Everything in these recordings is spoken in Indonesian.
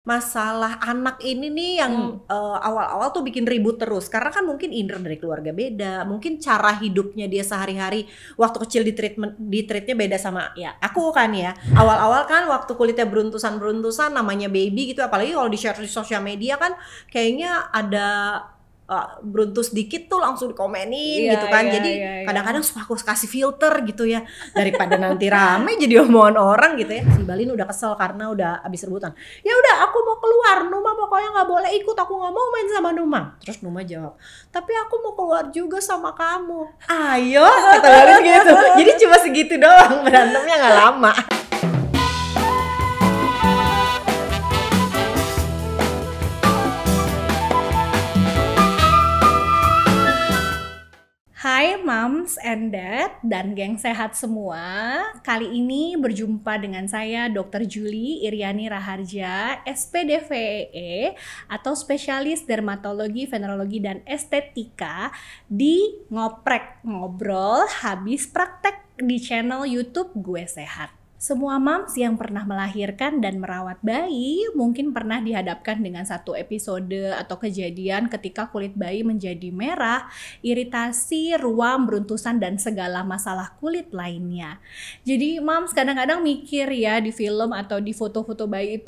Masalah anak ini nih yang, awal-awal tuh bikin ribut terus, karena kan mungkin inner dari keluarga beda, mungkin cara hidupnya dia sehari-hari waktu kecil di-treat-nya beda sama ya aku kan ya. Awal-awal kan waktu kulitnya beruntusan-beruntusan namanya baby gitu, apalagi kalau di-share di sosial media kan kayaknya ada, beruntus dikit tuh langsung dikomenin gitu kan. Jadi kadang-kadang suka aku kasih filter gitu ya, daripada nanti rame jadi omongan orang gitu ya. Si Balin udah kesel karena udah abis rebutan. "Ya udah aku mau keluar, Numa pokoknya nggak boleh ikut, aku nggak mau main sama Numa." Terus Numa jawab, "Tapi aku mau keluar juga sama kamu." "Ayo," kata Balin gitu. Jadi cuma segitu doang, berantemnya nggak lama. Hai Moms and Dad dan geng sehat semua. Kali ini berjumpa dengan saya Dr. Julie Iriani Raharja, SPDVEE atau Spesialis Dermatologi, Venerologi dan Estetika di Ngoprek, ngobrol habis praktek di channel YouTube Gue Sehat. Semua moms yang pernah melahirkan dan merawat bayi mungkin pernah dihadapkan dengan satu episode atau kejadian ketika kulit bayi menjadi merah, iritasi, ruam, beruntusan, dan segala masalah kulit lainnya. Jadi moms kadang-kadang mikir ya di film atau di foto-foto bayi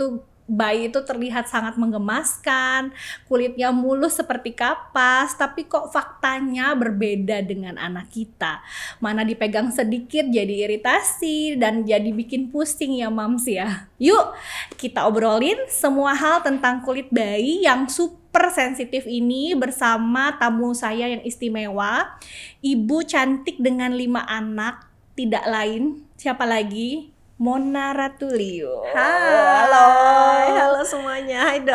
itu terlihat sangat menggemaskan, kulitnya mulus seperti kapas, tapi kok faktanya berbeda dengan anak kita. Mana dipegang sedikit jadi iritasi dan jadi bikin pusing ya moms ya. Yuk kita obrolin semua hal tentang kulit bayi yang super sensitif ini bersama tamu saya yang istimewa, ibu cantik dengan 5 anak, tidak lain siapa lagi? Mona Ratulio. Halo semuanya. Hai dok.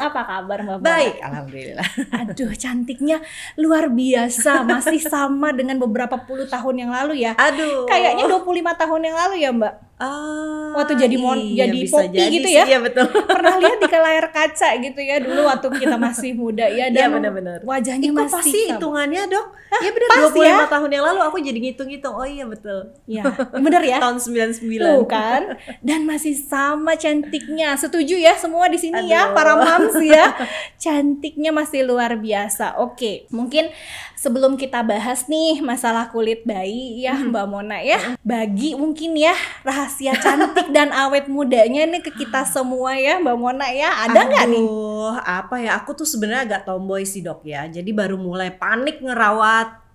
Apa kabar Mbak? Baik, alhamdulillah. Aduh, cantiknya luar biasa, masih sama dengan beberapa puluh tahun yang lalu ya. Aduh. Kayaknya 25 tahun yang lalu ya Mbak. Waktu jadi jadi Poppy gitu ya. Iya betul. Pernah lihat di layar kaca gitu ya dulu waktu kita masih muda ya, dan benar-benar. wajahnya Kok masih pasti sama. hitungannya dok? Ya benar, Pas 25 ya? tahun yang lalu aku jadi ngitung-ngitung. Oh iya betul. Ya, bener ya. Tahun 99. Tuh kan, dan masih sama cantiknya. Setuju ya semua di sini ya, para moms ya. Cantiknya masih luar biasa. Oke, mungkin sebelum kita bahas nih masalah kulit bayi ya Mbak Mona ya, bagi mungkin ya rahasia cantik dan awet mudanya nih ke kita semua ya Mbak Mona ya. Ada nggak nih? Apa ya, aku tuh sebenarnya agak tomboy sih dok ya. Jadi baru mulai panik ngerawat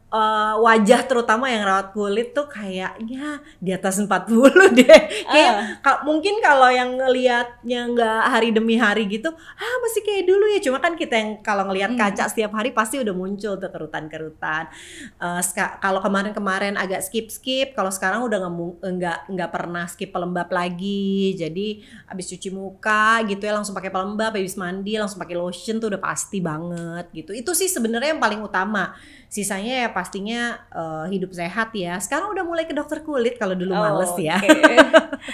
wajah, terutama yang rawat kulit tuh kayaknya di atas 40 deh. Kayak mungkin kalau yang ngelihatnya nggak hari demi hari gitu, masih kayak dulu ya. Cuma kan kita yang kalau ngelihat kaca setiap hari pasti udah muncul tuh kerutan-kerutan. Kalau kemarin-kemarin agak skip, kalau sekarang udah nggak pernah skip pelembab lagi. Jadi abis cuci muka gitu ya langsung pakai pelembab, habis mandi langsung pakai lotion tuh udah pasti banget gitu. Itu sih sebenarnya yang paling utama. Sisanya ya pastinya hidup sehat ya. Sekarang udah mulai ke dokter kulit kalau dulu males ya.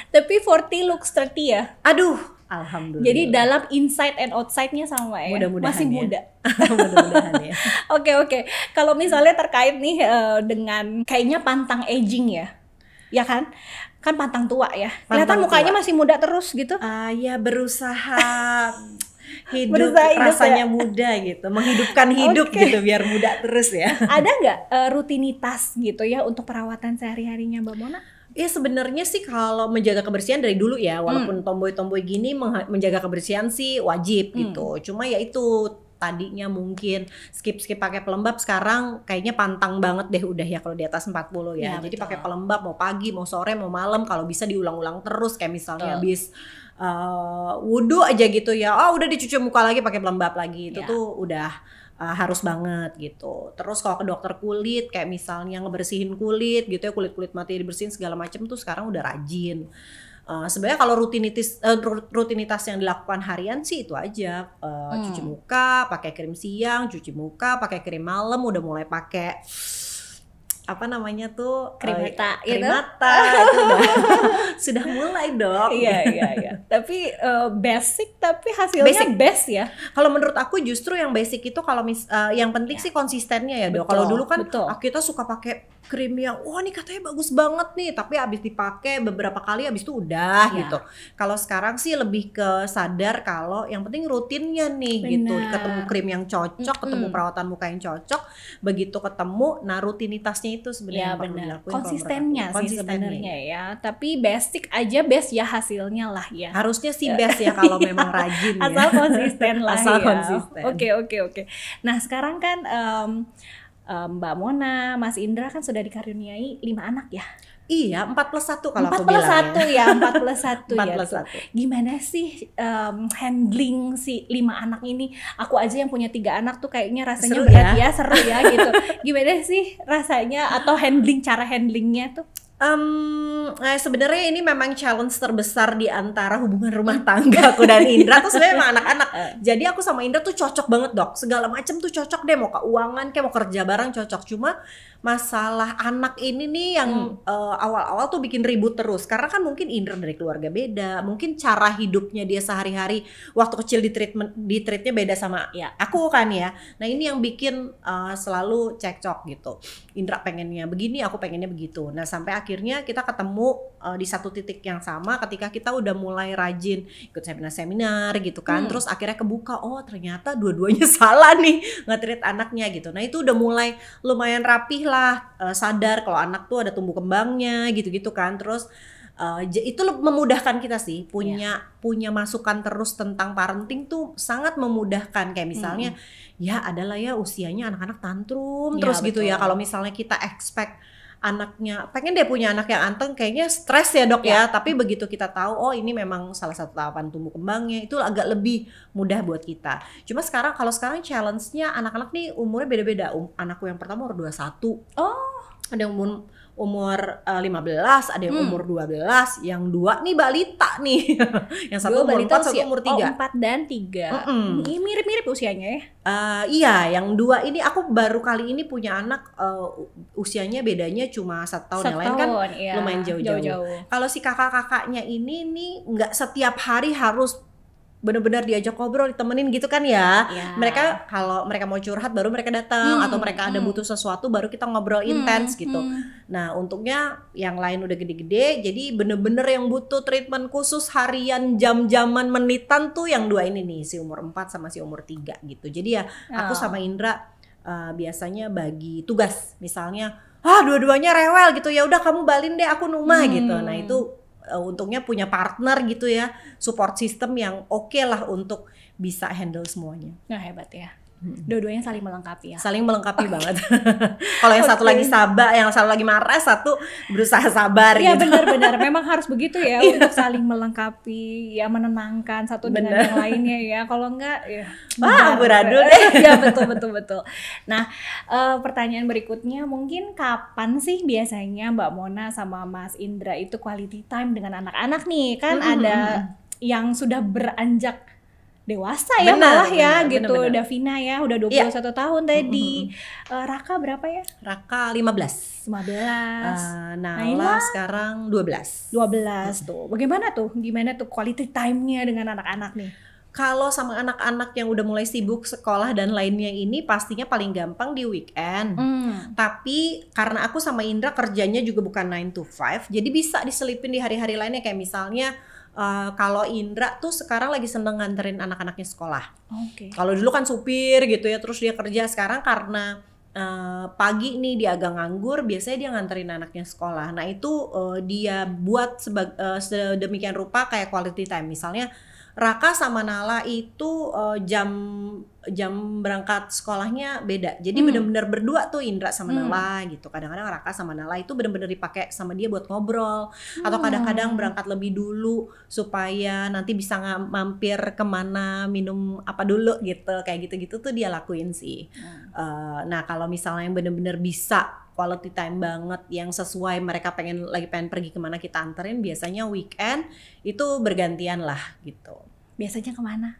Tapi 40 looks 30 ya. Aduh, alhamdulillah. Jadi dalam inside and outside-nya sama ya. Mudah-mudahan masih ya. muda. Mudah-mudahan ya. Oke. Kalau misalnya terkait nih dengan kayaknya pantang aging ya. Ya kan? Kan pantang tua ya. Kelihatan mukanya masih muda terus gitu. Ya berusaha hidup rasanya ya? Muda gitu, menghidupkan hidup gitu biar muda terus ya. Ada nggak rutinitas gitu ya untuk perawatan sehari-harinya Mbak Mona? Ya sebenarnya sih kalau menjaga kebersihan dari dulu ya, walaupun tomboy-tomboy gini menjaga kebersihan sih wajib gitu. Cuma ya itu tadinya mungkin skip pakai pelembab, sekarang kayaknya pantang banget deh udah ya kalau di atas 40 ya. Jadi pakai pelembab mau pagi, mau sore, mau malam, kalau bisa diulang-ulang terus kayak misalnya habis wudhu aja gitu ya. Udah dicuci muka lagi pakai pelembab lagi. Itu tuh udah harus banget gitu. Terus kalau ke dokter kulit kayak misalnya ngebersihin kulit gitu ya, kulit mati dibersihin segala macam tuh sekarang udah rajin. Sebenarnya kalau rutinitas yang dilakukan harian sih itu aja, cuci muka, pakai krim siang, cuci muka, pakai krim malam, udah mulai pakai apa namanya tuh Krim mata krim gitu. mata itu udah sudah mulai dok. Iya. Tapi basic tapi hasilnya best ya. Kalau menurut aku justru yang basic itu kalau yang penting sih konsistennya ya dok. Kalau dulu kan kita suka pakai krim yang wah nih katanya bagus banget nih, tapi abis dipakai beberapa kali abis itu udah gitu. Kalau sekarang sih lebih ke sadar kalau yang penting rutinnya nih gitu, ketemu krim yang cocok, ketemu perawatan muka yang cocok, begitu ketemu, nah rutinitasnya itu sebenarnya yang perlu dilakuin. Konsistennya sih sebenarnya ya, tapi basic aja best ya hasilnya lah ya. Harusnya sih best ya kalau memang rajin ya. Asal konsisten lah Asal ya. konsisten. Oke. Nah sekarang kan Mbak Mona, Mas Indra kan sudah dikaruniai 5 anak ya? Iya, 4+1 kalau aku bilang ya. 4+1 ya. 4+1. Gimana sih handling si 5 anak ini? Aku aja yang punya 3 anak tuh kayaknya rasanya seru berat ya, seru ya gitu. Gimana sih rasanya atau cara handlingnya tuh? Sebenarnya ini memang challenge terbesar di antara hubungan rumah tangga aku dan Indra tuh sebenarnya emang anak-anak. Jadi aku sama Indra tuh cocok banget dok, segala macam tuh cocok deh, mau keuangan kayak mau kerja bareng cocok. Cuma masalah anak ini nih yang awal-awal tuh bikin ribut terus, karena kan mungkin Indra dari keluarga beda, mungkin cara hidupnya dia sehari-hari waktu kecil di treatnya beda sama aku kan ya. Nah ini yang bikin selalu cekcok gitu. Indra pengennya begini, aku pengennya begitu. Nah sampai akhirnya kita ketemu di satu titik yang sama ketika kita udah mulai rajin ikut seminar-seminar gitu kan. Terus akhirnya kebuka, oh ternyata dua-duanya salah nih nge-treat anaknya gitu. Nah itu udah mulai lumayan rapih lah, sadar kalau anak tuh ada tumbuh kembangnya gitu-gitu kan. Terus itu memudahkan kita sih, punya masukan terus tentang parenting tuh sangat memudahkan. Kayak misalnya ya adalah ya usianya anak-anak tantrum terus gitu ya. Kalau misalnya kita expect anaknya pengen deh punya anak yang anteng, kayaknya stres ya dok ya. Tapi begitu kita tahu oh ini memang salah satu tahapan tumbuh kembangnya, itu agak lebih mudah buat kita. Cuma kalau sekarang challenge-nya anak-anak nih umurnya beda-beda. Anakku yang pertama umur 21. Ada yang umur 15, ada yang umur 12, yang 2 nih balita nih. Yang satu umur 4, satu umur 3. 4 dan 3. Ini mirip-mirip usianya ya? Iya, yang 2 ini aku baru kali ini punya anak usianya bedanya cuma 1 tahun. Yang lain kan lumayan jauh-jauh. Kalau si kakak-kakaknya ini nih nggak setiap hari harus benar-benar diajak ngobrol, ditemenin gitu kan ya. Mereka kalau mereka mau curhat baru mereka datang, atau mereka ada butuh sesuatu baru kita ngobrol intens gitu. Nah untungnya yang lain udah gede-gede, jadi bener-bener yang butuh treatment khusus harian, jam-jaman, menitan tuh yang 2 ini nih, si umur 4 sama si umur 3 gitu. Jadi ya aku sama Indra biasanya bagi tugas, misalnya dua-duanya rewel gitu, ya udah kamu balin deh, aku Numa gitu. Nah itu untungnya punya partner gitu ya, support system yang oke lah untuk bisa handle semuanya. Nah hebat ya. Dua-duanya saling melengkapi ya. Saling melengkapi banget. Kalau yang satu lagi sabar, yang satu lagi marah, satu berusaha sabar gitu. Iya benar-benar, memang harus begitu ya untuk saling melengkapi, ya menenangkan satu dengan yang lainnya ya. Kalau enggak ya amburadul deh. Ya betul. Nah, pertanyaan berikutnya mungkin kapan sih biasanya Mbak Mona sama Mas Indra itu quality time dengan anak-anak nih? Kan ada yang sudah beranjak dewasa ya, malah ya gitu. Davina ya udah 21 tahun tadi. Raka berapa ya? Raka 15. Nala sekarang 12 tuh. Bagaimana tuh? Gimana tuh quality time-nya dengan anak-anak nih? Kalau sama anak-anak yang udah mulai sibuk sekolah dan lainnya ini pastinya paling gampang di weekend. Tapi karena aku sama Indra kerjanya juga bukan 9 to 5, jadi bisa diselipin di hari-hari lainnya. Kayak misalnya kalau Indra tuh sekarang lagi seneng nganterin anak-anaknya sekolah. Kalau dulu kan supir gitu ya, terus dia kerja. Sekarang karena pagi nih dia agak nganggur, biasanya dia nganterin anaknya sekolah. Nah itu dia buat sedemikian rupa kayak quality time. Misalnya Raka sama Nala itu jam berangkat sekolahnya beda. Jadi benar-benar berdua tuh Indra sama Nala gitu. Kadang-kadang Raka sama Nala itu benar-benar dipakai sama dia buat ngobrol. Atau kadang-kadang berangkat lebih dulu supaya nanti bisa mampir kemana, minum apa dulu gitu. Kayak gitu-gitu tuh dia lakuin sih. Nah kalau misalnya yang benar-benar bisa quality time banget yang sesuai mereka pengen pergi kemana kita anterin, biasanya weekend itu bergantian lah gitu. Biasanya kemana?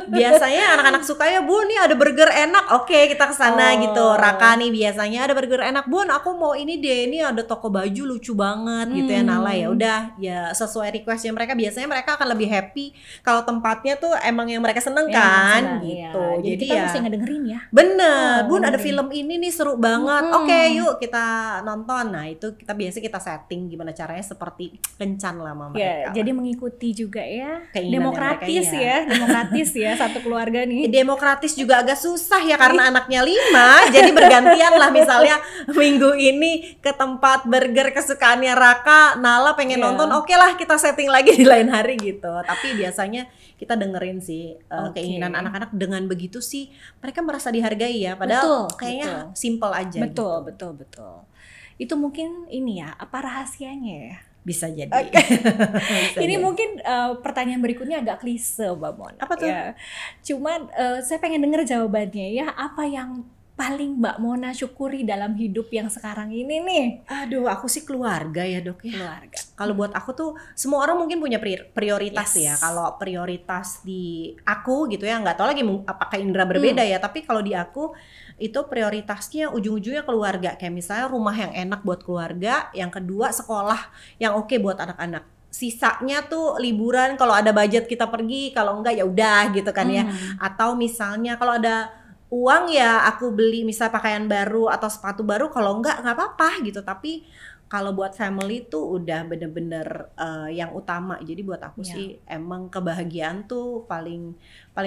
Biasanya anak-anak suka ya, "Bun, nih ada burger enak." Oke, kita ke sana gitu. Oh. Raka nih biasanya ada burger enak, "Bun, aku mau ini deh. Ini ada toko baju lucu banget." Gitu ya. Nala ya udah ya sesuai requestnya mereka. Biasanya mereka akan lebih happy kalau tempatnya tuh emang yang mereka seneng kan gitu. Iya. Jadi kita mesti ngedengerin ya. Bener, Oh, "Bun, ada dengerin. film ini nih seru banget." Oke, yuk kita nonton. Nah, itu kita setting gimana caranya seperti kencan lah sama Ya, mereka. jadi mengikuti juga ya. Keinginannya Demokratis mereka, ya, demokratis ya satu keluarga nih. Demokratis juga agak susah ya karena anaknya 5, jadi bergantian lah. Misalnya minggu ini ke tempat burger kesukaannya Raka, Nala pengen nonton, oke lah kita setting lagi di lain hari gitu. Tapi biasanya kita dengerin sih keinginan anak-anak. Dengan begitu sih mereka merasa dihargai ya, padahal kayaknya simple aja. Betul. Itu mungkin ini ya, apa rahasianya ya? Bisa jadi. Ini mungkin pertanyaan berikutnya agak klise, Mbak Mon. Apa tuh? Ya. Cuman saya pengen denger jawabannya ya. Apa yang paling Mbak Mona syukuri dalam hidup yang sekarang ini nih? Aduh, aku sih keluarga ya, Dok ya. Keluarga. Kalau buat aku tuh semua orang mungkin punya prioritas ya. Kalau prioritas di aku gitu ya, nggak tahu lagi apakah Indra berbeda ya. Tapi kalau di aku itu prioritasnya ujung-ujungnya keluarga. Kayak misalnya rumah yang enak buat keluarga, yang kedua sekolah yang oke buat anak-anak. Sisanya tuh liburan kalau ada budget kita pergi, kalau enggak ya udah gitu kan ya. Atau misalnya kalau ada uang ya aku beli misal pakaian baru atau sepatu baru, kalau enggak apa-apa gitu. Tapi kalau buat family tuh udah bener-bener yang utama. Jadi buat aku sih emang kebahagiaan tuh paling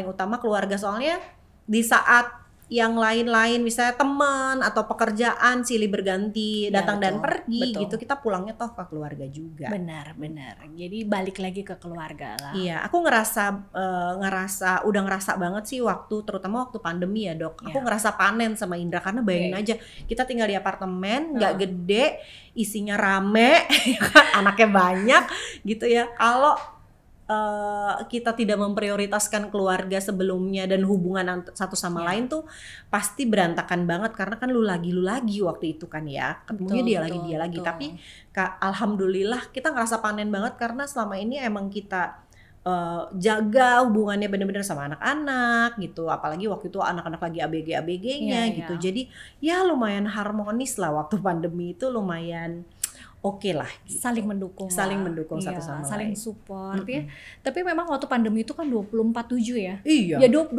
utama keluarga. Soalnya di saat yang lain-lain misalnya teman atau pekerjaan silih berganti datang dan pergi gitu, kita pulangnya toh ke keluarga juga. Benar. Jadi balik lagi ke keluarga lah. Iya, aku udah ngerasa banget sih terutama waktu pandemi ya, Dok. Aku ngerasa panen sama Indra karena bayangin aja kita tinggal di apartemen nggak gede, isinya rame, anaknya banyak gitu ya. Kalau kita tidak memprioritaskan keluarga sebelumnya dan hubungan satu sama lain tuh pasti berantakan banget karena kan lu lagi waktu itu kan ya, ketemunya dia lagi. Tapi alhamdulillah kita ngerasa panen banget karena selama ini emang kita jaga hubungannya bener-bener sama anak-anak gitu, apalagi waktu itu anak-anak lagi ABG-nya gitu. Jadi ya lumayan harmonis lah waktu pandemi itu, lumayan oke lah gitu. Saling mendukung satu sama saling lain. support ya. Tapi memang waktu pandemi itu kan 24/7 ya. Iya. Ya 24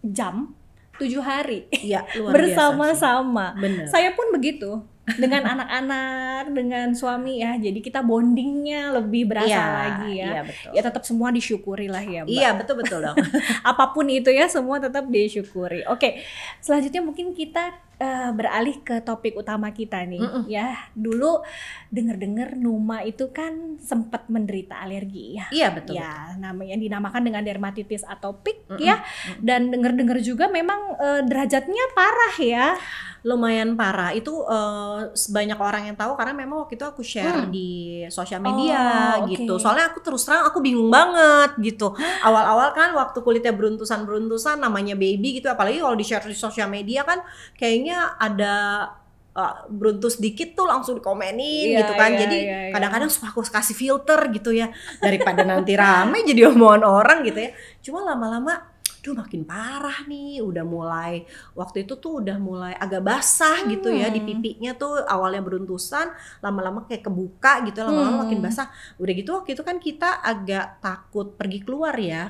jam 7 hari. Iya, luar bersama-sama. Bener. Saya pun begitu dengan anak-anak, dengan suami ya. Jadi kita bondingnya lebih berasa lagi ya. Iya, betul. Ya tetap semua disyukuri lah ya, Mbak. Iya, betul dong. Apapun itu ya, semua tetap disyukuri. Oke, selanjutnya mungkin kita beralih ke topik utama kita nih. Ya, dulu dengar-dengar Numa itu kan sempat menderita alergi ya. Iya, betul. Ya, namanya dinamakan dengan dermatitis atopik ya. Dan dengar-dengar juga memang derajatnya parah ya. Lumayan parah. Itu banyak orang yang tahu karena memang waktu itu aku share di sosial media gitu. Soalnya aku terus terang aku bingung banget gitu. Awal-awal kan waktu kulitnya beruntusan namanya baby gitu, apalagi kalau di share di sosial media kan kayaknya ada beruntus dikit tuh langsung dikomenin gitu kan. Jadi kadang-kadang suka aku kasih filter gitu ya, daripada nanti rame jadi omongan orang gitu ya. Cuma lama-lama makin parah nih, waktu itu tuh udah mulai agak basah gitu ya di pipinya tuh, awalnya beruntusan, lama-lama kayak kebuka gitu, lama-lama makin basah. Udah gitu waktu itu kan kita agak takut pergi keluar ya.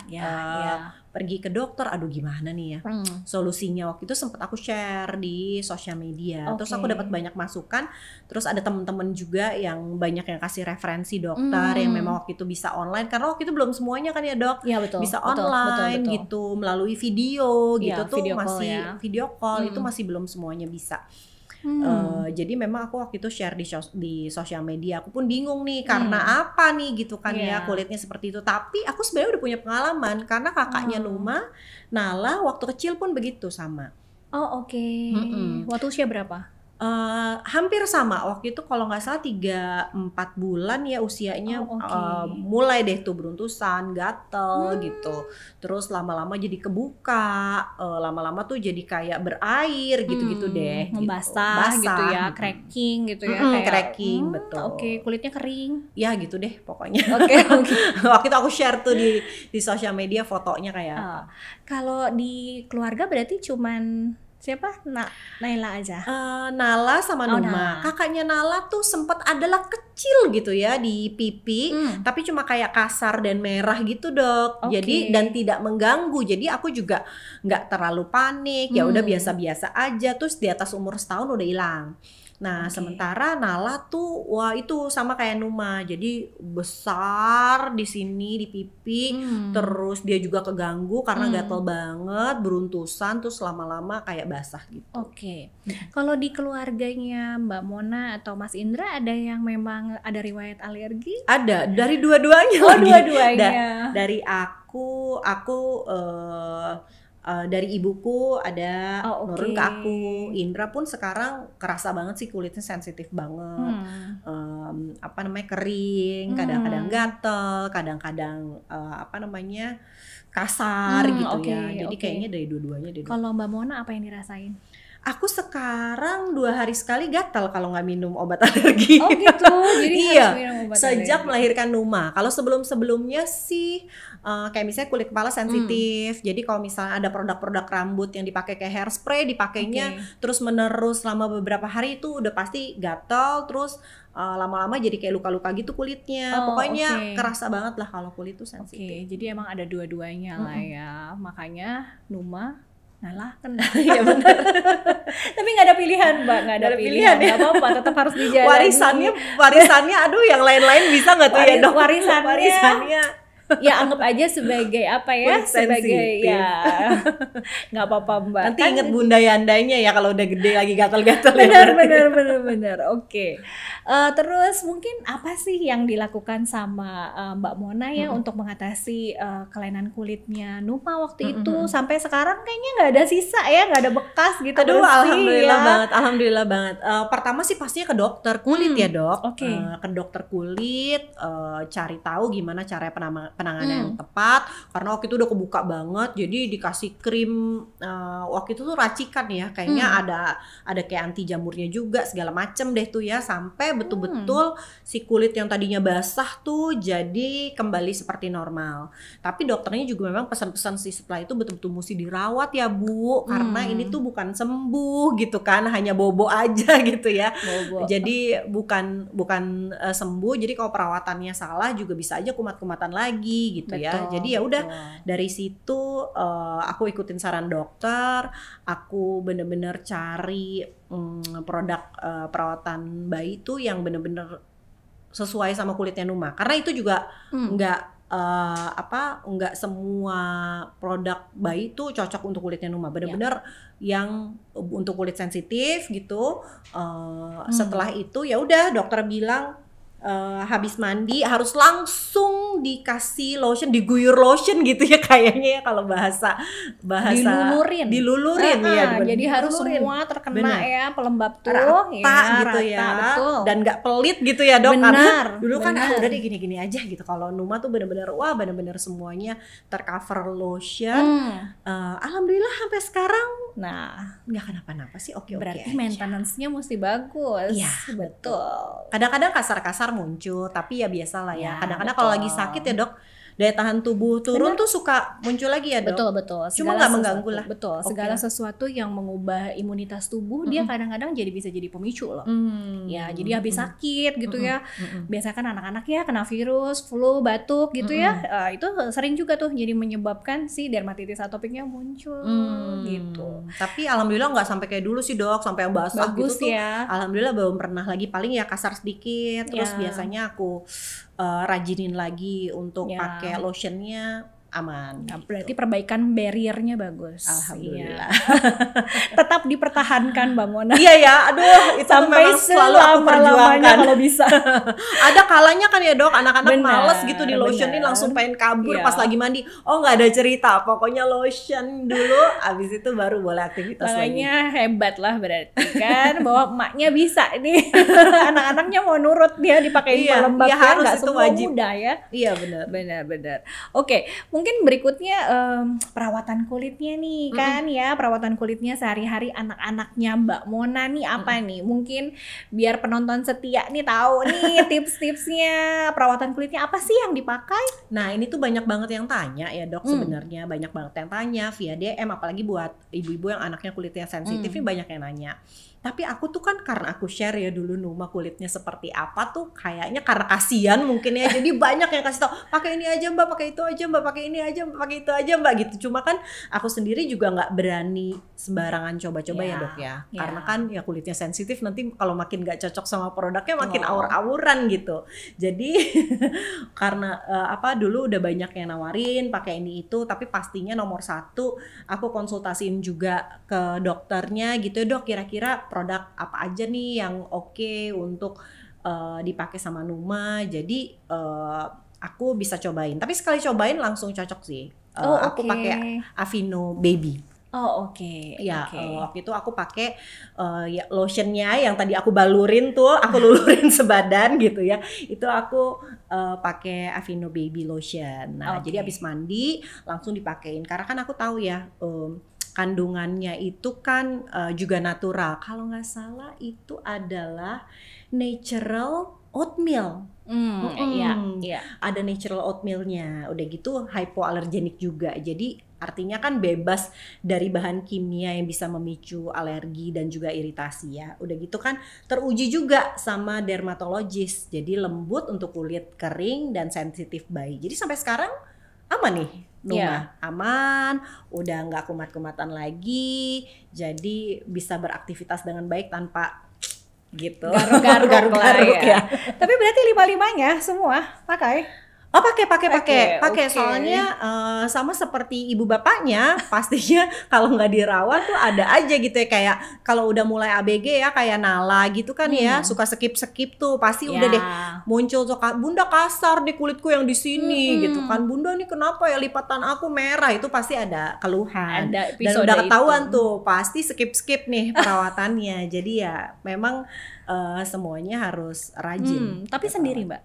Pergi ke dokter, aduh gimana nih ya solusinya. Waktu itu sempat aku share di sosial media, terus aku dapat banyak masukan, terus ada temen-temen juga yang banyak yang kasih referensi dokter yang memang waktu itu bisa online, karena waktu itu belum semuanya kan ya, Dok, bisa online betul. Gitu melalui video gitu tuh video masih call, video call itu masih belum semuanya bisa. Jadi memang aku waktu itu share di sosial media, aku pun bingung nih karena apa nih gitu kan ya kulitnya seperti itu. Tapi aku sebenarnya udah punya pengalaman karena kakaknya Numa, Nala waktu kecil pun begitu sama. Waktu usia berapa? Hampir sama waktu itu kalau nggak salah 3-4 bulan ya usianya. Oh, oke. Mulai deh tuh beruntusan, gatel gitu. Terus lama-lama jadi kebuka, lama-lama tuh jadi kayak berair gitu-gitu deh. Membasah Gitu. gitu ya, Basah. cracking gitu ya, Mm-mm, kayak cracking, betul. Oke, kulitnya kering. Ya gitu deh pokoknya. Oke, oke. Waktu itu aku share tuh di sosial media fotonya kayak apa. Kalau di keluarga berarti cuman siapa? Naila aja. Nala sama Oh, Numa. Nala. Kakaknya Nala tuh sempat adalah kecil gitu ya di pipi, tapi cuma kayak kasar dan merah gitu, Dok. Oke. Jadi dan tidak mengganggu. Jadi aku juga nggak terlalu panik. Ya udah biasa-biasa aja. Terus di atas umur setahun udah hilang. Nah, Oke. sementara Nala tuh wah itu sama kayak Numa. Jadi besar di sini di pipi, terus dia juga keganggu karena gatel banget, beruntusan, terus lama-lama kayak basah gitu. Oke. Kalau di keluarganya Mbak Mona atau Mas Indra ada yang memang ada riwayat alergi? Ada dari dua-duanya Oh, lagi. dua-duanya. Dari aku dari ibuku ada Oh, oke. nurun ke aku. Indra pun sekarang kerasa banget sih kulitnya sensitif banget. Apa namanya kering, kadang-kadang gatel, kadang-kadang kasar gitu Oke, ya. Jadi oke. kayaknya dari dua-duanya deh. Dok. Kalau Mbak Mona apa yang dirasain? Aku sekarang 2 hari sekali gatal kalau nggak minum obat alergi. Oh gitu, jadi Iya, harus minum obat sejak alergi. melahirkan Numa. Kalau sebelum-sebelumnya sih kayak misalnya kulit kepala sensitif. Jadi kalau misalnya ada produk-produk rambut yang dipakai kayak hairspray, dipakainya terus menerus selama beberapa hari itu udah pasti gatal. Terus lama-lama jadi kayak luka-luka gitu kulitnya. Oh, Pokoknya oke. kerasa banget lah kalau kulit itu Oke, sensitif. jadi emang ada dua-duanya lah ya. Makanya Numa, Nala kan. Iya benar. Tapi nggak ada pilihan, Mbak, nggak ada Nggak ada pilihan. pilihan ya. Nggak apa-apa, tetap harus dijalani. Warisannya aduh yang lain-lain bisa nggak tuh ya, Dok? Warisannya ya anggap aja sebagai apa ya, Kulit sebagai sensitif. ya nggak apa-apa, Mbak. Nanti Kan inget Bunda Yandanya ya kalau udah gede lagi gatal-gatal ya. benar. Oke. Terus mungkin apa sih yang dilakukan sama Mbak Mona ya untuk mengatasi kelainan kulitnya Numa waktu itu sampai sekarang kayaknya nggak ada sisa ya, nggak ada bekas gitu. Aduh, bersih alhamdulillah banget. Pertama sih pastinya ke dokter kulit ya, Dok. Oke. Ke dokter kulit, cari tahu gimana cara penanganan yang tepat. Karena waktu itu udah kebuka banget, jadi dikasih krim. Waktu itu tuh racikan ya, kayaknya ada kayak anti jamurnya juga, segala macem deh tuh ya, sampai betul-betul si kulit yang tadinya basah tuh jadi kembali seperti normal. Tapi dokternya juga memang pesan-pesan sih setelah itu betul-betul mesti dirawat ya, Bu, karena ini tuh bukan sembuh gitu kan, hanya bobo aja gitu ya. Bobo. Jadi bukan sembuh. Jadi kalau perawatannya salah juga bisa aja kumat-kumatan lagi gitu ya. Betul, Jadi ya udah betul. dari situ aku ikutin saran dokter, aku bener-bener cari produk perawatan bayi itu yang bener-bener sesuai sama kulitnya Numa. Karena itu juga nggak semua produk bayi itu cocok untuk kulitnya Numa. Bener-bener yang untuk kulit sensitif gitu. Setelah itu ya udah dokter bilang habis mandi harus langsung dikasih lotion, diguyur lotion gitu ya kayaknya ya kalau bahasa dilulurin ya. Jadi harus Dilulurin. semua terkena Benar. ya pelembab tuh Rata gitu rata, ya, betul. dan nggak pelit gitu ya, Dok. Benar, Karena dulu kan benar. udah deh gini-gini aja gitu. Kalau Numa tuh bener-bener semuanya tercover lotion. Alhamdulillah sampai sekarang Nah, nggak kenapa-napa sih, oke berarti aja. maintenance-nya mesti bagus. Iya, betul. Kadang-kadang kasar-kasar muncul, tapi ya biasalah ya. Ya, Kadang-kadang betul. kalau lagi sakit ya, Dok, daya tahan tubuh turun tuh suka muncul lagi ya, Dok. Betul. Cuma nggak mengganggu lah. Betul. Oke. Segala sesuatu yang mengubah imunitas tubuh dia kadang-kadang bisa jadi pemicu loh. Ya, jadi habis sakit gitu ya. Biasanya kan anak-anak ya kena virus, flu, batuk gitu ya. Itu sering juga tuh jadi menyebabkan si dermatitis atopiknya muncul gitu. Tapi alhamdulillah nggak sampai kayak dulu sih, Dok, sampai yang basah Bagus gitu tuh. ya. Alhamdulillah belum pernah lagi, paling ya kasar sedikit. Terus Ya. biasanya aku rajinin lagi untuk Ya. pakai lotionnya aman. Nah, berarti perbaikan barriernya bagus. Alhamdulillah. Iya. Tetap dipertahankan Mbak Mona. Iya ya, aduh itu tuh Sampai memang selalu aku selama-lamanya perjuangkan. kalau bisa. Ada kalanya kan ya dok, anak-anak Benar, males gitu di lotionin benar. langsung pengen kabur Iya. pas lagi mandi. Oh nggak ada cerita, pokoknya lotion dulu, abis itu baru boleh aktivitas lagi. Makanya hebat lah berarti kan bahwa emaknya bisa nih. Anak-anaknya mau nurut dia dipakein Iya, pelembab iya, ya, harus, nggak itu semua wajib. mudah ya. Iya benar. Benar-benar. Oke, mungkin berikutnya perawatan kulitnya nih kan ya, perawatan kulitnya sehari-hari anak-anaknya Mbak Mona nih apa nih? Mungkin biar penonton setia nih tahu nih tips-tipsnya perawatan kulitnya apa sih yang dipakai? Nah ini tuh banyak banget yang tanya ya dok, sebenarnya banyak banget yang tanya via DM, apalagi buat ibu-ibu yang anaknya kulitnya sensitif nih banyak yang nanya. Tapi aku tuh kan karena aku share ya dulu Numa kulitnya seperti apa tuh kayaknya karena kasihan mungkin ya, jadi banyak yang kasih tau pakai ini aja mbak, pakai itu aja mbak, pakai ini aja mbak, pakai itu aja mbak gitu. Cuma kan aku sendiri juga nggak berani sembarangan coba-coba ya dok ya, karena kan ya kulitnya sensitif, nanti kalau makin nggak cocok sama produknya makin awur-awuran gitu. Jadi karena dulu udah banyak yang nawarin pakai ini itu, tapi pastinya nomor satu aku konsultasiin juga ke dokternya gitu ya dok, kira-kira produk apa aja nih yang oke untuk dipakai sama Numa. Jadi aku bisa cobain, tapi sekali cobain langsung cocok sih. Aku pakai Aveeno Baby. Oh oke. Ya waktu itu aku pakai ya lotionnya yang tadi aku balurin tuh, aku lulurin sebadan gitu ya. Itu aku pakai Aveeno Baby lotion. Nah jadi abis mandi langsung dipakein, karena kan aku tahu ya kandungannya itu kan juga natural. Kalau nggak salah itu adalah natural oatmeal. Iya. Ada natural oatmealnya. Udah gitu hypoallergenic juga. Jadi artinya kan bebas dari bahan kimia yang bisa memicu alergi dan juga iritasi ya. Udah gitu kan teruji juga sama dermatologis. Jadi lembut untuk kulit kering dan sensitif bayi. Jadi sampai sekarang aman nih Numa, aman, udah nggak kumat-kumatan lagi, jadi bisa beraktivitas dengan baik tanpa gitu garuk-garuk ya. Tapi berarti 5-5-nya semua pakai? Oh pakai. Okay. Soalnya sama seperti ibu bapaknya, pastinya kalau nggak dirawat tuh ada aja gitu ya, kayak kalau udah mulai ABG ya kayak Nala gitu kan ya, suka skip tuh pasti udah deh muncul tuh, bunda kasar di kulitku yang di sini gitu kan, bunda nih kenapa ya lipatan aku merah, itu pasti ada keluhan. Dan udah ketahuan tuh pasti skip nih perawatannya. Jadi ya memang semuanya harus rajin. Tapi sendiri Mbak?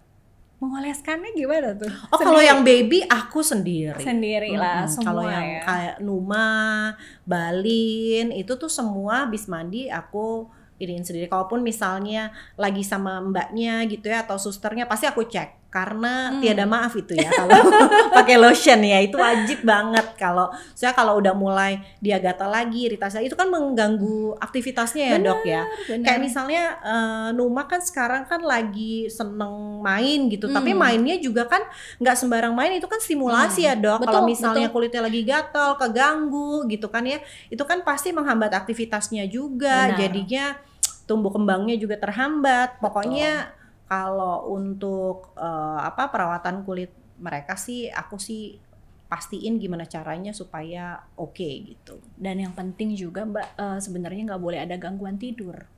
Mengoleskannya gimana tuh? Oh kalau yang baby aku sendiri. Sendiri lah semua. Kalau yang kayak Numa, Balin itu tuh semua habis mandi aku iniin sendiri. Kalaupun misalnya lagi sama mbaknya gitu ya atau susternya pasti aku cek, karena tiada maaf itu ya kalau pakai lotion ya, itu wajib banget. Kalau saya kalau udah mulai dia gatal lagi, iritasi itu kan mengganggu aktivitasnya ya dok ya. Kayak misalnya Numa kan sekarang kan lagi seneng main gitu, tapi mainnya juga kan nggak sembarang main, itu kan stimulasi ya dok. Kalau misalnya kulitnya lagi gatal, keganggu gitu kan ya, itu kan pasti menghambat aktivitasnya juga. Jadinya tumbuh kembangnya juga terhambat. Pokoknya kalau untuk perawatan kulit mereka sih, aku sih pastiin gimana caranya supaya oke gitu. Dan yang penting juga Mbak, sebenarnya nggak boleh ada gangguan tidur.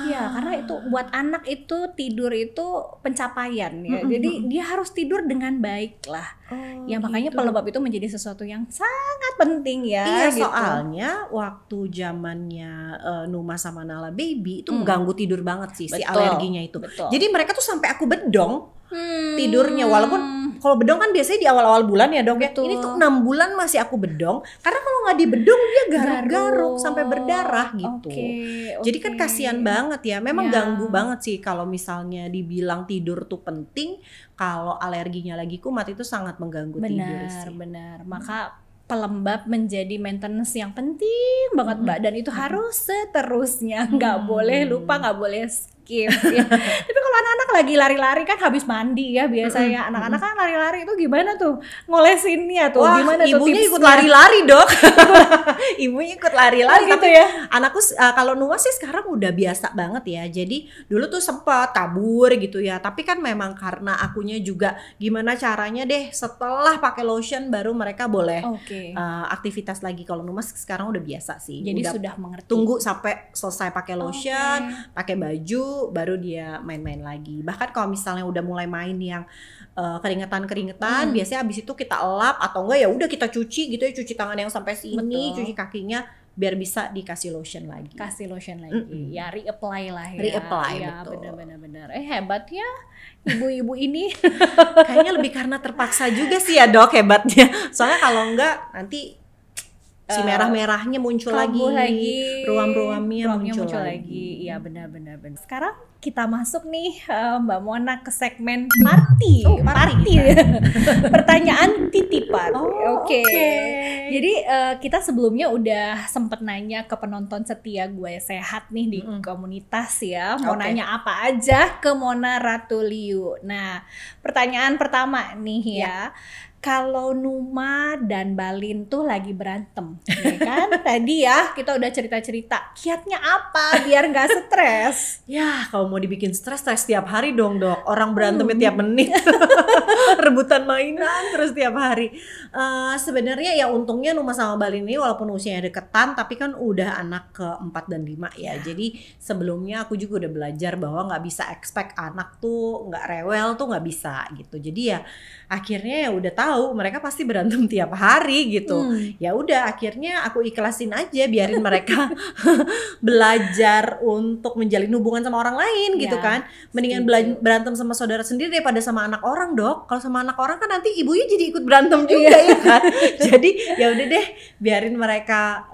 Ya karena itu buat anak itu tidur itu pencapaian ya. Jadi dia harus tidur dengan baik lah. Ya makanya pelembab itu menjadi sesuatu yang sangat penting ya. Iya gitu. Soalnya waktu zamannya Numa sama Nala Baby itu ganggu tidur banget sih si alerginya itu. Jadi mereka tuh sampai aku bedong tidurnya, walaupun kalau bedong kan biasanya di awal-awal bulan ya dok ya. Ini tuh 6 bulan masih aku bedong, karena kalau nggak dibedong dia garuk-garuk sampai berdarah gitu. Jadi kan kasihan banget ya. Memang ganggu banget sih kalau misalnya dibilang tidur tuh penting, kalau alerginya lagi kumat itu sangat mengganggu tidur sih. Benar. Maka pelembab menjadi maintenance yang penting banget Mbak, dan itu harus seterusnya, nggak boleh lupa, nggak boleh skip positif ya. Tapi kalau anak-anak lagi lari-lari kan habis mandi ya biasanya. Anak-anak kan lari-lari itu gimana tuh ngolesinnya tuh? Wah, Gimana tuh ibunya tipsnya? ikut lari-lari dok. Ibunya ikut lari-lari. Oh, gitu Tapi ya? anakku kalau Numa sih sekarang udah biasa banget ya. Jadi dulu tuh sempat kabur gitu ya. Tapi kan memang karena akunya juga gimana caranya deh setelah pakai lotion baru mereka boleh Oke. aktivitas lagi. Kalau Numa sekarang udah biasa sih. Jadi udah sudah mengerti. tunggu sampai selesai pakai lotion, Oke. pakai baju, baru dia main-main lagi. Bahkan kalau misalnya udah mulai main yang keringetan, biasanya abis itu kita elap atau enggak ya udah kita cuci gitu ya, cuci tangan yang sampai sini, Betul. cuci kakinya biar bisa dikasih lotion lagi. Kasih lotion lagi. Ya reapply lah ya. Reapply, Ya betul. benar-benar. Hebat ya ibu-ibu ini. Kayaknya lebih karena terpaksa juga sih ya dok, hebatnya. Soalnya kalau enggak nanti si merah-merahnya muncul Kambuh lagi, ruam-ruamnya muncul lagi. Iya benar-benar. Sekarang kita masuk nih Mbak Mona ke segmen party. Oh, party. Pertanyaan titipan. Oh, Oke. oke. Jadi kita sebelumnya udah sempet nanya ke penonton setia Gue Sehat nih di komunitas ya. Mau Oke. nanya apa aja ke Mona Ratuliu. Nah, pertanyaan pertama nih ya. Kalau Numa dan Balin tuh lagi berantem, ya kan? Tadi ya kita udah cerita-cerita, kiatnya apa biar nggak stres? Ya, kalau mau dibikin stres tiap hari dong dok. Orang berantemnya tiap menit, rebutan mainan terus tiap hari. Sebenarnya ya untungnya Numa sama Balin ini walaupun usianya deketan, tapi kan udah anak ke-4 dan 5 ya. Jadi sebelumnya aku juga udah belajar bahwa nggak bisa expect anak tuh nggak rewel tuh nggak bisa gitu. Jadi ya akhirnya ya udah tahu mereka pasti berantem tiap hari gitu. Ya udah akhirnya aku ikhlasin aja, biarin mereka belajar untuk menjalin hubungan sama orang lain gitu Ya, kan. Mendingan berantem sama saudara sendiri daripada sama anak orang dok. Kalau sama anak orang kan nanti ibunya jadi ikut berantem juga ya kan. Jadi ya udah deh biarin mereka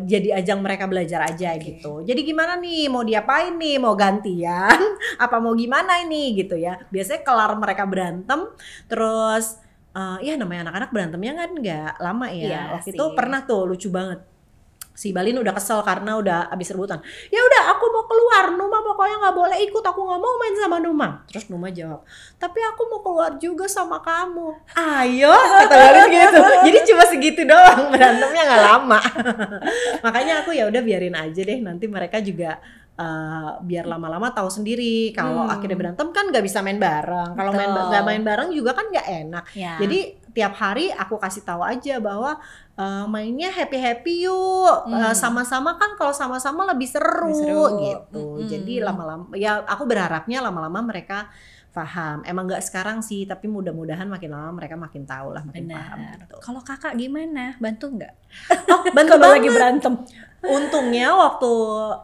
jadi ajang mereka belajar aja gitu. Jadi gimana nih, mau diapain nih, mau gantian apa mau gimana ini gitu ya. Biasanya kelar mereka berantem terus ya namanya anak-anak berantemnya kan nggak lama ya. Iya Waktu sih. itu pernah tuh lucu banget. Si Balin udah kesel karena udah abis rebutan. Ya udah aku mau keluar, Numa pokoknya nggak boleh ikut, aku nggak mau main sama Numa. Terus Numa jawab, tapi aku mau keluar juga sama kamu. Ayo, kata Balin gitu. Jadi cuma segitu doang, berantemnya nggak lama. Makanya aku ya udah biarin aja deh, nanti mereka juga biar lama-lama tahu sendiri kalau akhirnya berantem kan nggak bisa main bareng. Kalau nggak main bareng juga kan nggak enak. Ya. Jadi tiap hari aku kasih tahu aja bahwa mainnya happy yuk, sama-sama kan kalau sama-sama lebih seru, gitu. Jadi lama-lama ya aku berharapnya lama-lama mereka paham. Emang nggak sekarang sih, tapi mudah-mudahan makin lama mereka makin tahu lah, makin paham. Gitu. Kalau kakak gimana? Bantu nggak? Oh, bantu Kalau lagi banget. berantem. Untungnya waktu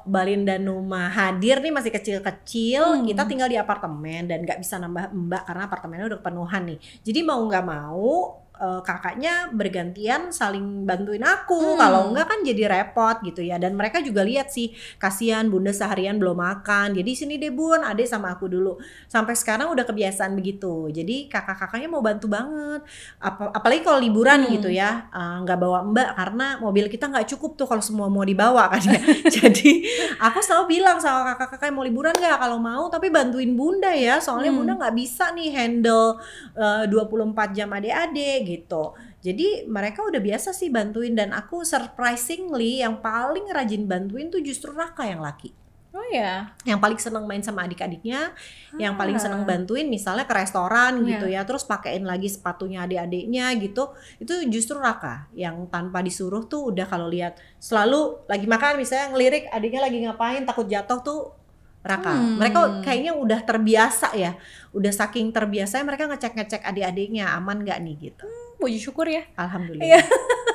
Balin dan Numa hadir nih masih kecil-kecil, kita tinggal di apartemen dan nggak bisa nambah mbak karena apartemennya udah kepenuhan nih. Jadi mau nggak mau kakaknya bergantian saling bantuin aku. Kalau enggak kan jadi repot gitu ya. Dan mereka juga lihat sih, kasihan bunda seharian belum makan. Jadi sini deh bun, adek sama aku dulu. Sampai sekarang udah kebiasaan begitu. Jadi kakak-kakaknya mau bantu banget. Apalagi kalau liburan gitu ya, nggak bawa mbak karena mobil kita nggak cukup tuh kalau semua mau dibawa kan ya. Jadi aku selalu bilang sama kakak-kakak mau liburan nggak, kalau mau tapi bantuin bunda ya. Soalnya bunda nggak bisa nih handle 24 jam adik-adik gitu. Jadi mereka udah biasa sih bantuin, dan aku surprisingly yang paling rajin bantuin tuh justru Raka yang laki. Oh ya. Yang paling seneng main sama adik-adiknya, yang paling seneng bantuin misalnya ke restoran gitu ya, terus pakein lagi sepatunya adik-adiknya gitu. Itu justru Raka yang tanpa disuruh tuh udah kalau lihat selalu lagi makan misalnya ngelirik adiknya lagi ngapain takut jatuh tuh Raka. Mereka kayaknya udah terbiasa ya. Udah saking terbiasa mereka ngecek-ngecek adik-adiknya aman gak nih gitu. Puji syukur ya. Alhamdulillah.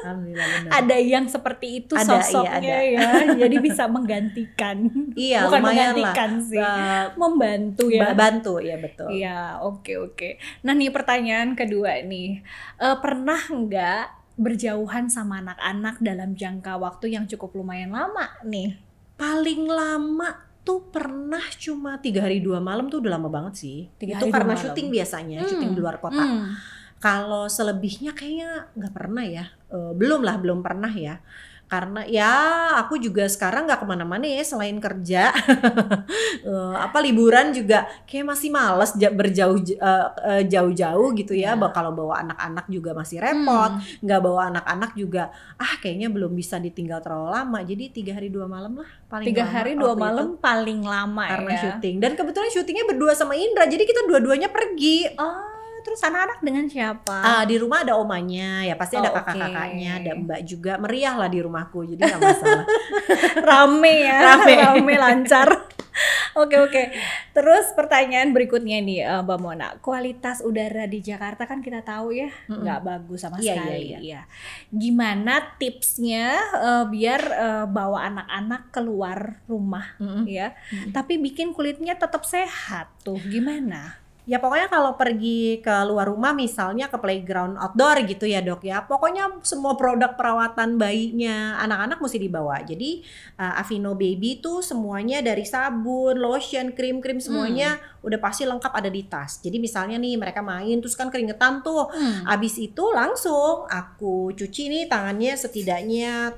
Alhamdulillah benar. Ada yang seperti itu Ada, sosoknya iya, ya. Jadi bisa menggantikan. Iya, Bukan lumayan menggantikan lah. sih. Membantu ya. Bantu ya betul. Iya, oke. Nah nih pertanyaan kedua nih. Pernah nggak berjauhan sama anak-anak dalam jangka waktu yang cukup lumayan lama nih? Paling lama tuh pernah cuma 3 hari 2 malam tuh udah lama banget sih. 3 Itu hari 2 karena malam. syuting biasanya, syuting di luar kota. Kalau selebihnya kayaknya nggak pernah ya. Belum pernah ya. Karena ya aku juga sekarang nggak kemana-mana ya selain kerja. Liburan juga kayak masih males jauh-jauh gitu ya. Kalau bawa anak-anak juga masih repot. Nggak bawa anak-anak juga kayaknya belum bisa ditinggal terlalu lama. Jadi 3 hari 2 malam lah paling 3 lama. hari 2 malam paling lama karena ya. syuting. Dan kebetulan syutingnya berdua sama Indra. Jadi kita dua-duanya pergi. Terus anak-anak dengan siapa? Di rumah ada omanya, ya pasti ada kakak-kakaknya, ada mbak juga. Meriah lah di rumahku, jadi gak masalah. Rame ya, rame lancar. Oke. Terus pertanyaan berikutnya nih Mbak Mona, kualitas udara di Jakarta kan kita tahu ya nggak bagus sama sekali. Iya. Gimana tipsnya biar bawa anak-anak keluar rumah ya, tapi bikin kulitnya tetap sehat tuh gimana? Ya pokoknya kalau pergi ke luar rumah misalnya ke playground outdoor gitu ya dok ya, pokoknya semua produk perawatan bayinya anak-anak mesti dibawa. Jadi Aveeno Baby tuh semuanya dari sabun, lotion, krim semuanya udah pasti lengkap ada di tas. Jadi misalnya nih mereka main terus kan keringetan tuh, abis itu langsung aku cuci nih tangannya, setidaknya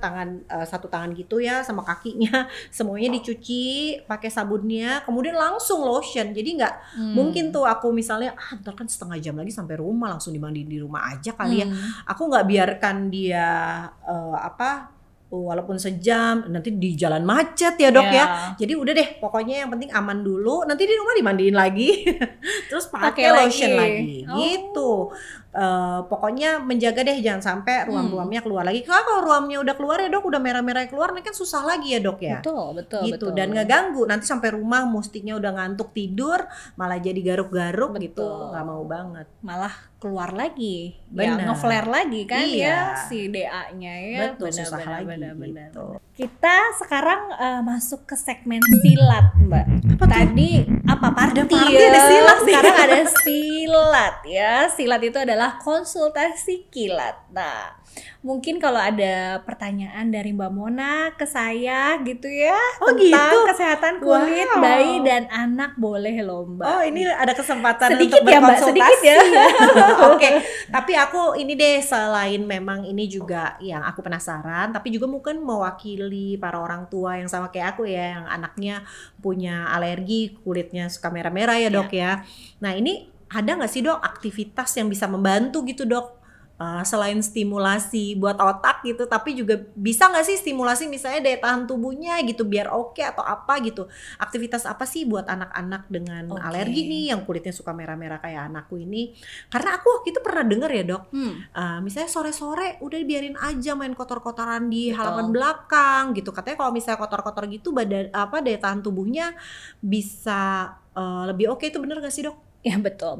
satu tangan gitu ya sama kakinya semuanya dicuci pakai sabunnya, kemudian langsung lotion. Jadi nggak mungkin tuh aku misalnya ntar kan setengah jam lagi sampai rumah langsung dimandiin di rumah aja kali ya. Aku nggak biarkan dia walaupun sejam nanti di jalan macet ya dok ya. Jadi udah deh pokoknya yang penting aman dulu, nanti di rumah dimandiin lagi terus pakai lotion lagi gitu. Pokoknya menjaga deh jangan sampai ruam-ruamnya keluar lagi. Kalau ruamnya udah keluar ya dok, udah merah-merah keluar, nanti kan susah lagi ya dok ya. Betul. Gitu dan ngeganggu. Nanti sampai rumah mustinya udah ngantuk tidur, malah jadi garuk-garuk gitu. Nggak mau banget. Malah keluar lagi, ya ngeflare lagi kan ya si DA-nya ya. Betul, susah lagi gitu. Kita sekarang masuk ke segmen silat Mbak. Tadi party ya? Ada silat nih. Sekarang ada silat ya. Silat itu adalah konsultasi kilat. Nah, mungkin kalau ada pertanyaan dari Mbak Mona ke saya gitu ya tentang kesehatan kulit bayi dan anak, boleh loh Mbak. Ini ada kesempatan sedikit untuk ya Mbak, berkonsultasi. sedikit ya. Oke, tapi aku ini deh selain memang ini juga yang aku penasaran, tapi juga mungkin mewakili para orang tua yang sama kayak aku ya, yang anaknya punya alergi, kulitnya suka merah-merah ya dok ya. Nah ini ada nggak sih dok aktivitas yang bisa membantu gitu dok? Selain stimulasi buat otak gitu, tapi juga bisa nggak sih stimulasi misalnya daya tahan tubuhnya gitu biar oke atau apa gitu. Aktivitas apa sih buat anak-anak dengan alergi nih yang kulitnya suka merah-merah kayak anakku ini? Karena aku waktu itu pernah denger ya dok, misalnya sore-sore udah biarin aja main kotor-kotoran di halaman belakang gitu. Katanya kalau misalnya kotor-kotor gitu daya tahan tubuhnya bisa lebih oke. Itu bener gak sih dok? Ya betul.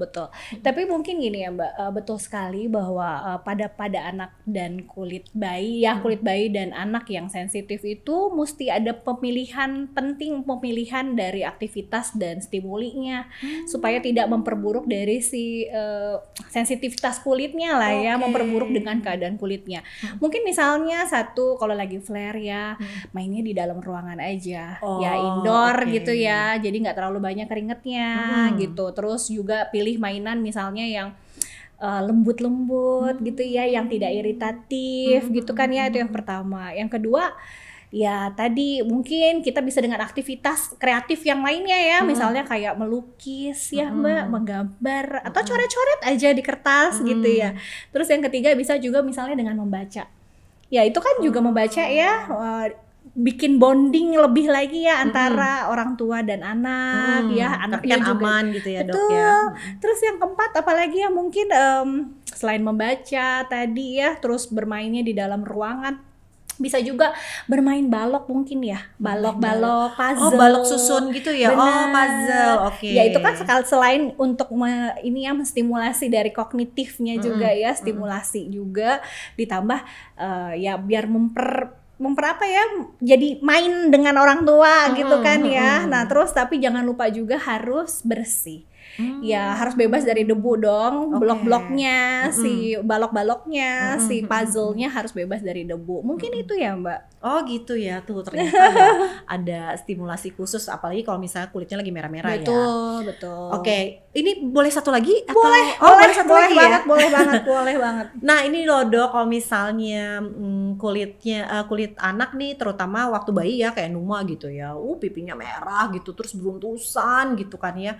Tapi mungkin gini ya Mbak, betul sekali bahwa pada anak dan kulit bayi dan anak yang sensitif itu mesti ada pemilihan dari aktivitas dan stimulinya supaya tidak memperburuk dari si sensitivitas kulitnya lah ya, memperburuk dengan keadaan kulitnya. Mungkin misalnya kalau lagi flare ya mainnya di dalam ruangan aja, ya indoor gitu ya, jadi nggak terlalu banyak keringetnya gitu. Terus juga pilih mainan misalnya yang lembut-lembut gitu ya, yang tidak iritatif gitu kan ya. Itu yang pertama. Yang kedua ya tadi mungkin kita bisa dengan aktivitas kreatif yang lainnya ya, misalnya kayak melukis ya Mbak, menggambar atau coret-coret aja di kertas gitu ya. Terus yang ketiga bisa juga misalnya dengan membaca. Ya itu kan juga membaca ya, bikin bonding lebih lagi ya antara orang tua dan anak ya, anaknya juga aman gitu ya dok ya. Terus yang keempat apalagi ya mungkin selain membaca tadi ya, terus bermainnya di dalam ruangan, bisa juga bermain balok mungkin ya, balok puzzle. Balok susun gitu ya. Puzzle. Ya itu kan selain untuk menstimulasi dari kognitifnya juga ya, stimulasi juga ditambah ya biar jadi main dengan orang tua gitu kan ya. Nah terus tapi jangan lupa juga harus bersih. Ya harus bebas dari debu dong, Oke. blok-bloknya, si balok-baloknya, si puzzle-nya harus bebas dari debu. Mungkin itu ya Mbak. Oh gitu ya, tuh ternyata ada stimulasi khusus, apalagi kalau misalnya kulitnya lagi merah-merah ya. Betul. Oke, ini boleh satu lagi? Atau? Boleh, boleh satu lagi ya? boleh banget. Nah ini loh Dok, kalau misalnya kulit anak nih, terutama waktu bayi ya, kayak Numa gitu ya, pipinya merah gitu, terus beruntusan gitu kan ya.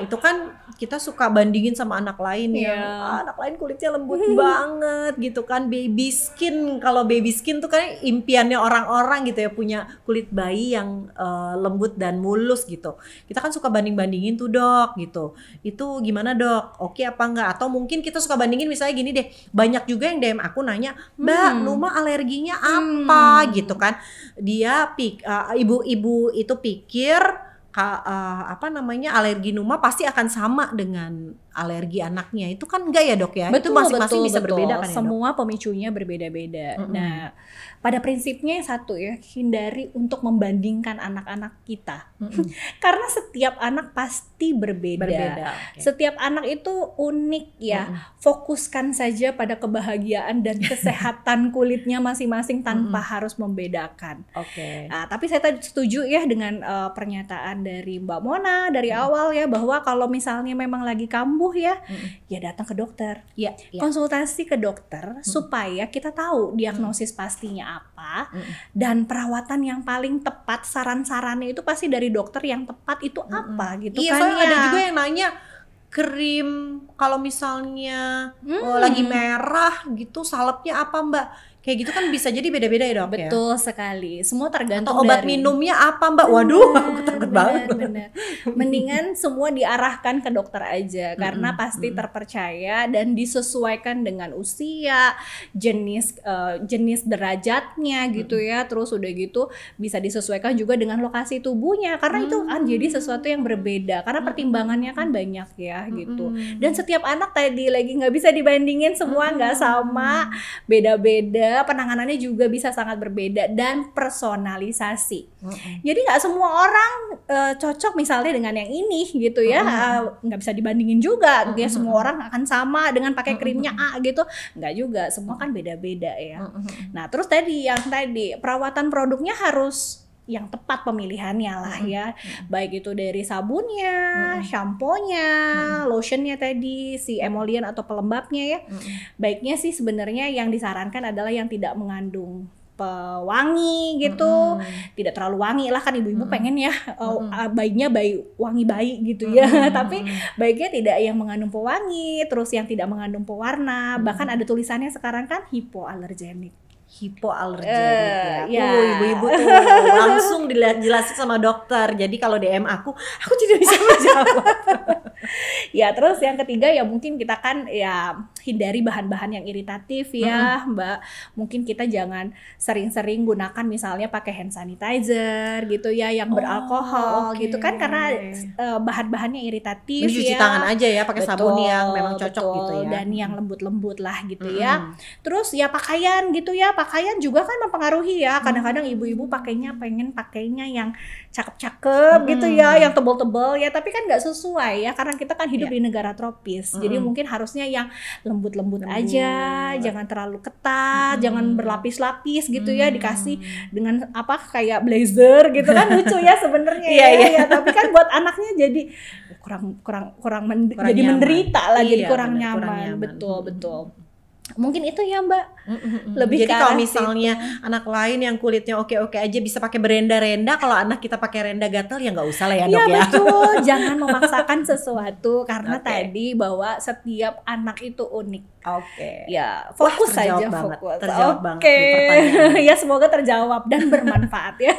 Itu kan kita suka bandingin sama anak lain yang anak lain kulitnya lembut banget gitu kan, baby skin. Kalau baby skin tuh kan impiannya orang-orang gitu ya, punya kulit bayi yang lembut dan mulus gitu. Kita kan suka banding-bandingin tuh Dok gitu. Itu gimana Dok? Oke apa enggak? Atau mungkin kita suka bandingin misalnya gini deh, banyak juga yang DM aku nanya, Mbak Numa alerginya apa gitu kan. Dia ibu-ibu itu pikir alergi Numa pasti akan sama dengan alergi anaknya. Itu kan enggak ya Dok ya? Itu masing-masing bisa berbeda kan ya Dok? Semua pemicunya berbeda-beda. Nah, pada prinsipnya satu ya, hindari untuk membandingkan anak-anak kita. Karena setiap anak pasti berbeda. Okay. Setiap anak itu unik ya. Fokuskan saja pada kebahagiaan dan kesehatan kulitnya masing-masing tanpa harus membedakan. Oke. Nah, tapi saya tadi setuju ya dengan pernyataan dari Mbak Mona dari awal ya, bahwa kalau misalnya memang lagi kambuh ya, ya datang ke dokter. Ya. Konsultasi ke dokter supaya kita tahu diagnosis pastinya apa dan perawatan yang paling tepat, saran-sarannya itu pasti dari dokter yang tepat itu apa gitu iya, kan soalnya ya. ada juga yang nanya krim kalau misalnya lagi merah gitu, salepnya apa Mbak? Kayak gitu kan bisa jadi beda-beda ya Dok ya? Betul sekali, semua tergantung atau obat dari minumnya apa Mbak? Waduh, aku takut banget. Bener. Mendingan semua diarahkan ke dokter aja, karena pasti terpercaya dan disesuaikan dengan usia, jenis derajatnya gitu ya. Terus udah gitu bisa disesuaikan juga dengan lokasi tubuhnya, karena itu kan jadi sesuatu yang berbeda, karena pertimbangannya kan banyak ya gitu. Dan setiap anak tadi lagi nggak bisa dibandingin, semua nggak sama, beda-beda. Penanganannya juga bisa sangat berbeda dan personalisasi. Jadi nggak semua orang cocok misalnya dengan yang ini gitu ya, nggak bisa dibandingin juga. Ya semua orang akan sama dengan pakai krimnya A gitu, nggak juga. Semua kan beda-beda ya. Nah terus tadi perawatan produknya harus yang tepat pemilihannya lah ya, baik itu dari sabunnya, shampoo-nya, lotionnya tadi, si emollient atau pelembabnya ya. Baiknya sih sebenarnya yang disarankan adalah yang tidak mengandung pewangi gitu, tidak terlalu wangi lah, kan ibu-ibu pengen ya bayinya wangi bayi gitu ya. Tapi baiknya tidak yang mengandung pewangi, terus yang tidak mengandung pewarna, bahkan ada tulisannya sekarang kan hipoalergenik. Hipoalergenik ya. Ibu-ibu tuh langsung dijelasin sama dokter. Jadi kalau DM aku tidak bisa menjawab. Ya terus yang ketiga ya mungkin kita kan ya hindari bahan-bahan yang iritatif ya Mbak. Mungkin kita jangan sering-sering gunakan misalnya pakai hand sanitizer gitu ya yang beralkohol gitu kan, karena bahan-bahannya iritatif. Cuci tangan aja ya pakai sabun yang memang cocok gitu ya. Dan yang lembut-lembut lah gitu ya. Terus ya pakaian gitu ya. Pakaian juga kan mempengaruhi ya. Kadang-kadang ibu-ibu pengen pakainya yang cakep-cakep gitu ya, yang tebel-tebel ya, tapi kan nggak sesuai ya, karena kita kan hidup di negara tropis. Jadi mungkin harusnya yang lembut-lembut aja, jangan terlalu ketat, jangan berlapis-lapis gitu ya, dikasih dengan apa kayak blazer gitu kan lucu ya sebenarnya ya. Tapi kan buat anaknya jadi kurang jadi nyaman. Menderita lah, jadi kurang nyaman. Betul. Mungkin itu ya Mbak. Lebih jadi kalau misalnya anak lain yang kulitnya oke-oke aja bisa pakai berenda-renda, kalau anak kita pakai renda gatal ya nggak usah lah ya Dok ya. Iya betul, jangan memaksakan sesuatu, karena tadi bahwa setiap anak itu unik. Ya fokus saja, fokus. Terjawab banget nih pertanyaannya. Ya semoga terjawab dan bermanfaat ya.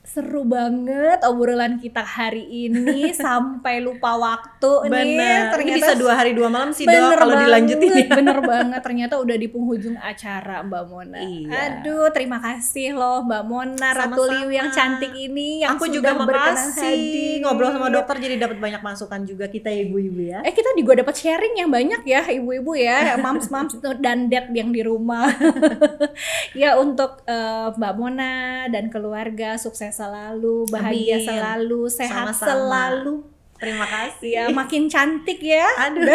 Seru banget obrolan kita hari ini sampai lupa waktu. Bener. Ini bisa 2 hari 2 malam sih Dok kalau dilanjutin. Bener banget, ternyata udah di penghujung acara Mbak Mona. Aduh, terima kasih loh Mbak Mona, Ratu Liu yang cantik ini, yang aku sudah juga berkenan hadir ngobrol sama dokter, jadi dapat banyak masukan juga kita ibu-ibu ya. Kita juga dapat sharing yang banyak ya ibu-ibu ya, mams dan dad yang di rumah. Ya untuk Mbak Mona dan keluarga sukses selalu, bahagia selalu, sehat selalu. Terima kasih. Ya, makin cantik ya. Aduh.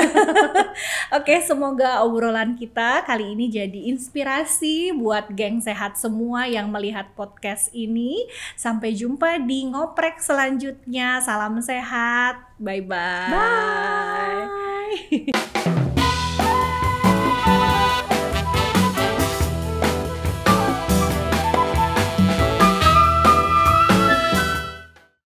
Oke, semoga obrolan kita kali ini jadi inspirasi buat geng sehat semua yang melihat podcast ini. Sampai jumpa di ngoprek selanjutnya. Salam sehat. Bye-bye. Bye.